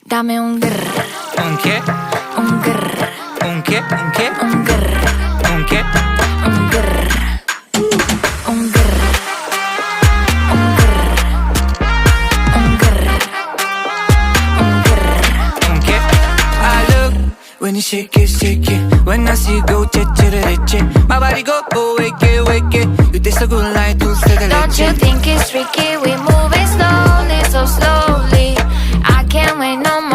Dame un grr. ¿Un qué? Un grr. ¿Un qué? ¿Un qué? Un grr. ¿Un qué? Un grr. Un grr. Un grr. Un grr. Un grr. ¿Un qué? I look when you shake it. When I see you go, che. My body go, wake it. You taste so good like dulce de Don't you leche. think it's tricky? We move it slowly, so slowly. I can't wait no more.